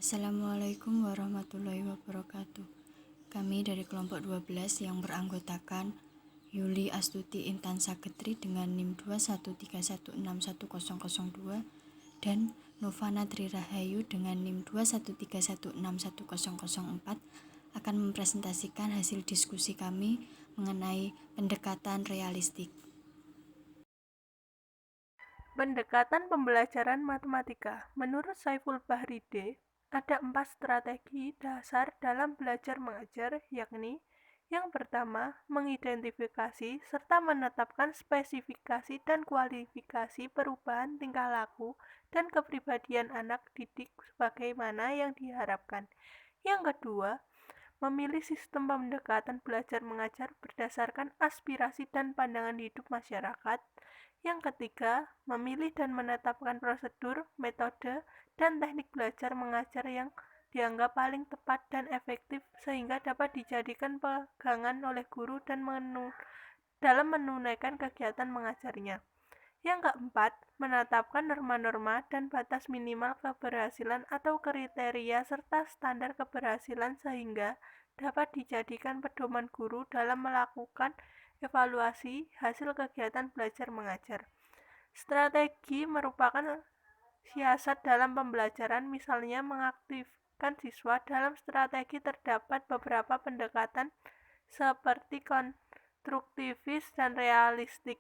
Assalamualaikum warahmatullahi wabarakatuh. Kami dari kelompok 12 yang beranggotakan Yuli Astuti Intan Sagetri dengan NIM 213161002 dan Novana Tri Rahayu dengan NIM 213161004 akan mempresentasikan hasil diskusi kami mengenai pendekatan realistik. Pendekatan pembelajaran matematika. Menurut Saiful Bahri D., ada 4 strategi dasar dalam belajar mengajar, yakni yang pertama, mengidentifikasi serta menetapkan spesifikasi dan kualifikasi perubahan tingkah laku dan kepribadian anak didik sebagaimana yang diharapkan. Yang kedua, memilih sistem pendekatan belajar mengajar berdasarkan aspirasi dan pandangan hidup masyarakat. Yang ketiga, memilih dan menetapkan prosedur, metode, dan teknik belajar mengajar yang dianggap paling tepat dan efektif sehingga dapat dijadikan pegangan oleh guru dan dalam menunaikan kegiatan mengajarnya. Yang keempat, menetapkan norma-norma dan batas minimal keberhasilan atau kriteria serta standar keberhasilan sehingga dapat dijadikan pedoman guru dalam melakukan evaluasi hasil kegiatan belajar mengajar. Strategi merupakan siasat dalam pembelajaran, misalnya mengaktifkan siswa. Dalam strategi terdapat beberapa pendekatan seperti konstruktivis dan realistik.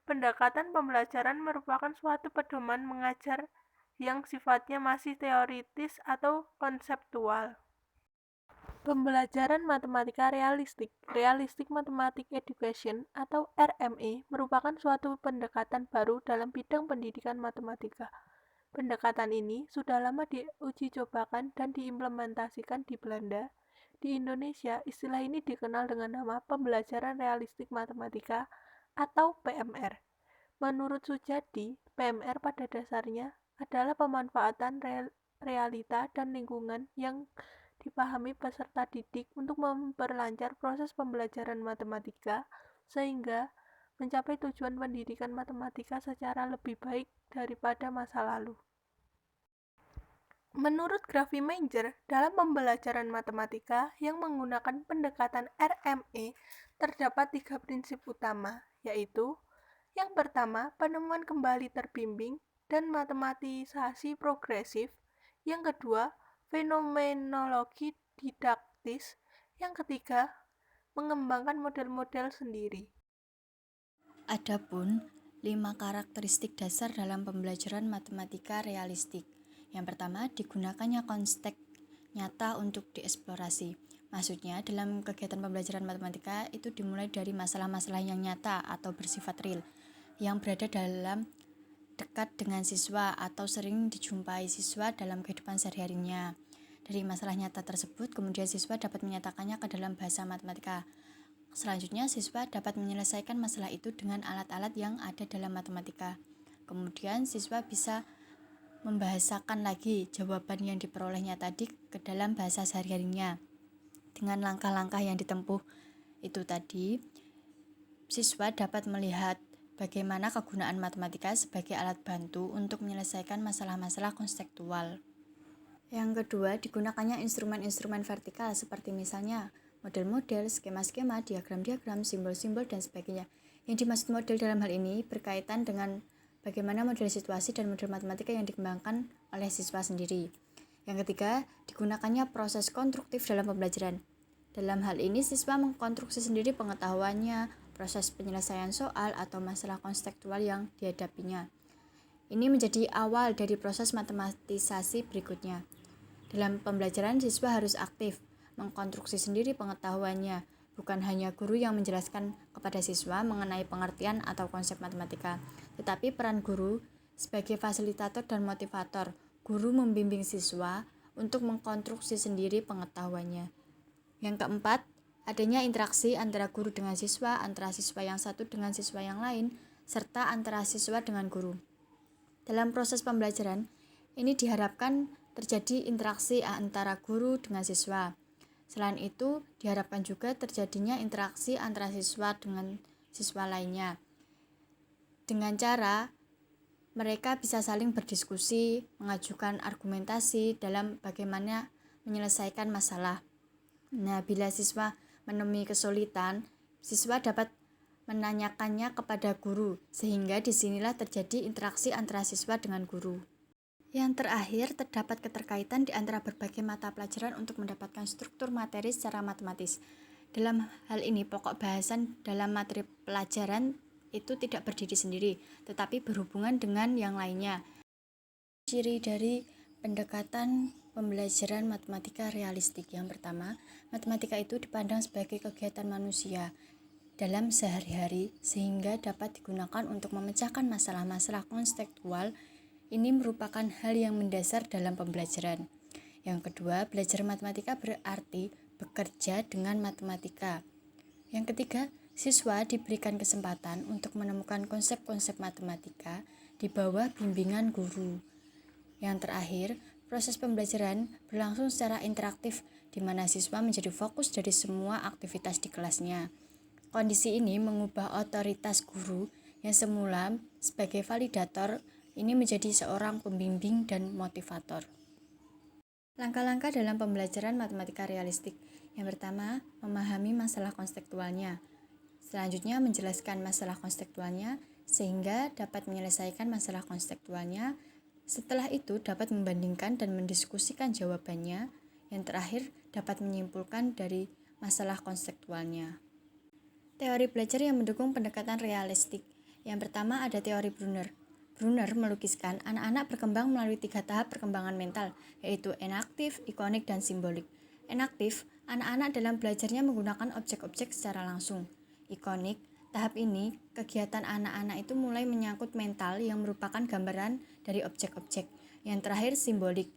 Pendekatan pembelajaran merupakan suatu pedoman mengajar yang sifatnya masih teoritis atau konseptual. Pembelajaran matematika realistik. Realistic Mathematics Education atau RME merupakan suatu pendekatan baru dalam bidang pendidikan matematika. Pendekatan ini sudah lama diuji cobakan dan diimplementasikan di Belanda. Di Indonesia, istilah ini dikenal dengan nama pembelajaran realistik matematika atau PMR. Menurut Sujadi, PMR pada dasarnya adalah pemanfaatan realita dan lingkungan yang dipahami peserta didik untuk memperlancar proses pembelajaran matematika sehingga mencapai tujuan pendidikan matematika secara lebih baik daripada masa lalu. Menurut Graffimanger, dalam pembelajaran matematika yang menggunakan pendekatan RME terdapat 3 prinsip utama, yaitu yang pertama, penemuan kembali terbimbing dan matematisasi progresif. Yang kedua, fenomenologi didaktis. Yang ketiga, mengembangkan model-model sendiri. Adapun 5 karakteristik dasar dalam pembelajaran matematika realistik. Yang pertama, digunakannya konteks nyata untuk dieksplorasi. Maksudnya, dalam kegiatan pembelajaran matematika itu dimulai dari masalah-masalah yang nyata atau bersifat real, yang berada dalam dekat dengan siswa atau sering dijumpai siswa dalam kehidupan sehari-harinya. Dari masalah nyata tersebut, kemudian siswa dapat menyatakannya ke dalam bahasa matematika. Selanjutnya, siswa dapat menyelesaikan masalah itu dengan alat-alat yang ada dalam matematika. Kemudian, siswa bisa membahasakan lagi jawaban yang diperolehnya tadi ke dalam bahasa sehari-harinya. Dengan langkah-langkah yang ditempuh itu tadi, siswa dapat melihat bagaimana kegunaan matematika sebagai alat bantu untuk menyelesaikan masalah-masalah konseptual. Yang kedua, digunakannya instrumen-instrumen vertikal seperti misalnya model-model, skema-skema, diagram-diagram, simbol-simbol, dan sebagainya. Yang dimaksud model dalam hal ini berkaitan dengan bagaimana model situasi dan model matematika yang dikembangkan oleh siswa sendiri. Yang ketiga, digunakannya proses konstruktif dalam pembelajaran. Dalam hal ini, siswa mengkonstruksi sendiri pengetahuannya, proses penyelesaian soal atau masalah konseptual yang dihadapinya. Ini menjadi awal dari proses matematisasi berikutnya. Dalam pembelajaran, siswa harus aktif, mengkonstruksi sendiri pengetahuannya, bukan hanya guru yang menjelaskan kepada siswa mengenai pengertian atau konsep matematika, tetapi peran guru sebagai fasilitator dan motivator. Guru membimbing siswa untuk mengkonstruksi sendiri pengetahuannya. Yang keempat, adanya interaksi antara guru dengan siswa, antara siswa yang satu dengan siswa yang lain, serta antara siswa dengan guru. Dalam proses pembelajaran, ini diharapkan terjadi interaksi antara guru dengan siswa. Selain itu, diharapkan juga terjadinya interaksi antara siswa dengan siswa lainnya. Dengan cara mereka bisa saling berdiskusi, mengajukan argumentasi dalam bagaimana menyelesaikan masalah. Nah, bila siswa menemui kesulitan, siswa dapat menanyakannya kepada guru, sehingga disinilah terjadi interaksi antara siswa dengan guru. Yang terakhir, terdapat keterkaitan di antara berbagai mata pelajaran untuk mendapatkan struktur materi secara matematis. Dalam hal ini, pokok bahasan dalam materi pelajaran itu tidak berdiri sendiri, tetapi berhubungan dengan yang lainnya. Ciri dari pendekatan pembelajaran matematika realistik. Yang pertama, matematika itu dipandang sebagai kegiatan manusia dalam sehari-hari sehingga dapat digunakan untuk memecahkan masalah-masalah konseptual. Ini merupakan hal yang mendasar dalam pembelajaran. Yang kedua, belajar matematika berarti bekerja dengan matematika. Yang ketiga, siswa diberikan kesempatan untuk menemukan konsep-konsep matematika di bawah bimbingan guru. Yang terakhir, proses pembelajaran berlangsung secara interaktif di mana siswa menjadi fokus dari semua aktivitas di kelasnya. Kondisi ini mengubah otoritas guru yang semula sebagai validator ini menjadi seorang pembimbing dan motivator. Langkah-langkah dalam pembelajaran matematika realistik. Yang pertama, memahami masalah konseptualnya. Selanjutnya, menjelaskan masalah konseptualnya sehingga dapat menyelesaikan masalah konseptualnya. Setelah itu, dapat membandingkan dan mendiskusikan jawabannya. Yang terakhir, dapat menyimpulkan dari masalah konseptualnya. Teori belajar yang mendukung pendekatan realistik. Yang pertama ada teori Brunner. Brunner melukiskan anak-anak berkembang melalui 3 tahap perkembangan mental, yaitu enaktif, ikonik, dan simbolik. Enaktif, anak-anak dalam belajarnya menggunakan objek-objek secara langsung. Ikonik, tahap ini, kegiatan anak-anak itu mulai menyangkut mental yang merupakan gambaran dari objek-objek. Yang terakhir, simbolik.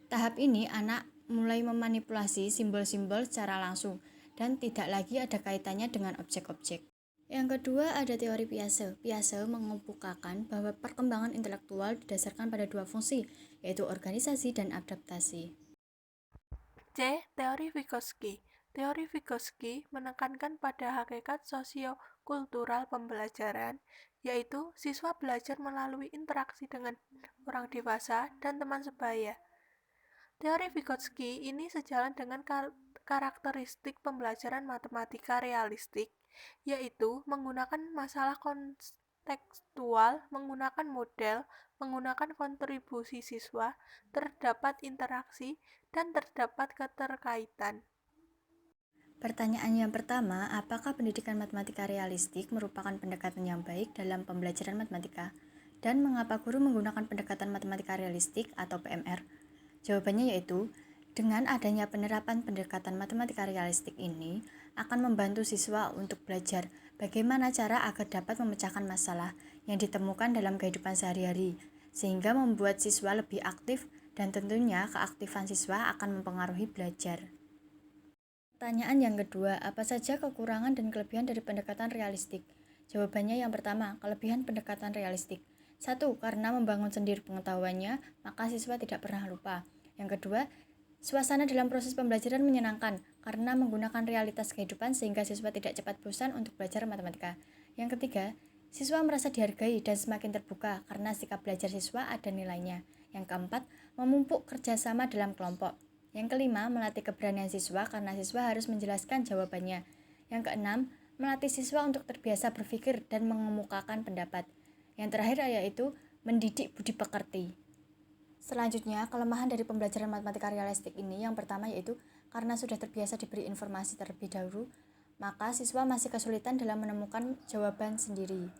Tahap ini, anak mulai memanipulasi simbol-simbol secara langsung dan tidak lagi ada kaitannya dengan objek-objek. Yang kedua ada teori Piaget. Piaget mengemukakan bahwa perkembangan intelektual didasarkan pada 2 fungsi, yaitu organisasi dan adaptasi. C. Teori Vygotsky. Teori Vygotsky menekankan pada hakikat sosiokultural pembelajaran, yaitu siswa belajar melalui interaksi dengan orang dewasa dan teman sebaya. Teori Vygotsky ini sejalan dengan karakteristik pembelajaran matematika realistik, yaitu menggunakan masalah kontekstual, menggunakan model, menggunakan kontribusi siswa, terdapat interaksi, dan terdapat keterkaitan. Pertanyaan yang pertama, apakah pendidikan matematika realistik merupakan pendekatan yang baik dalam pembelajaran matematika? Dan mengapa guru menggunakan pendekatan matematika realistik atau PMR? Jawabannya yaitu, dengan adanya penerapan pendekatan matematika realistik ini akan membantu siswa untuk belajar bagaimana cara agar dapat memecahkan masalah yang ditemukan dalam kehidupan sehari-hari, sehingga membuat siswa lebih aktif dan tentunya keaktifan siswa akan mempengaruhi belajar. Pertanyaan yang kedua, apa saja kekurangan dan kelebihan dari pendekatan realistik? Jawabannya yang pertama, kelebihan pendekatan realistik. 1. Karena membangun sendiri pengetahuannya, maka siswa tidak pernah lupa. Yang kedua, suasana dalam proses pembelajaran menyenangkan karena menggunakan realitas kehidupan sehingga siswa tidak cepat bosan untuk belajar matematika. Yang ketiga, siswa merasa dihargai dan semakin terbuka karena sikap belajar siswa ada nilainya. Yang keempat, memupuk kerjasama dalam kelompok. Yang kelima, melatih keberanian siswa karena siswa harus menjelaskan jawabannya. Yang keenam, melatih siswa untuk terbiasa berpikir dan mengemukakan pendapat. Yang terakhir yaitu mendidik budi pekerti. Selanjutnya, kelemahan dari pembelajaran matematika realistik ini yang pertama yaitu karena sudah terbiasa diberi informasi terlebih dahulu, maka siswa masih kesulitan dalam menemukan jawaban sendiri.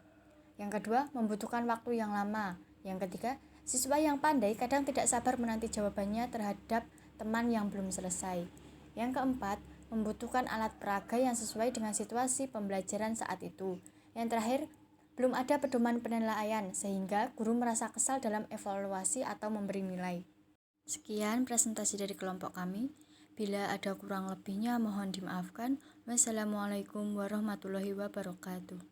Yang kedua, membutuhkan waktu yang lama. Yang ketiga, siswa yang pandai kadang tidak sabar menanti jawabannya terhadap teman yang belum selesai. Yang keempat, membutuhkan alat peraga yang sesuai dengan situasi pembelajaran saat itu. Yang terakhir, belum ada pedoman penilaian sehingga guru merasa kesal dalam evaluasi atau memberi nilai. Sekian presentasi dari kelompok kami. Bila ada kurang lebihnya mohon dimaafkan. Wassalamualaikum warahmatullahi wabarakatuh.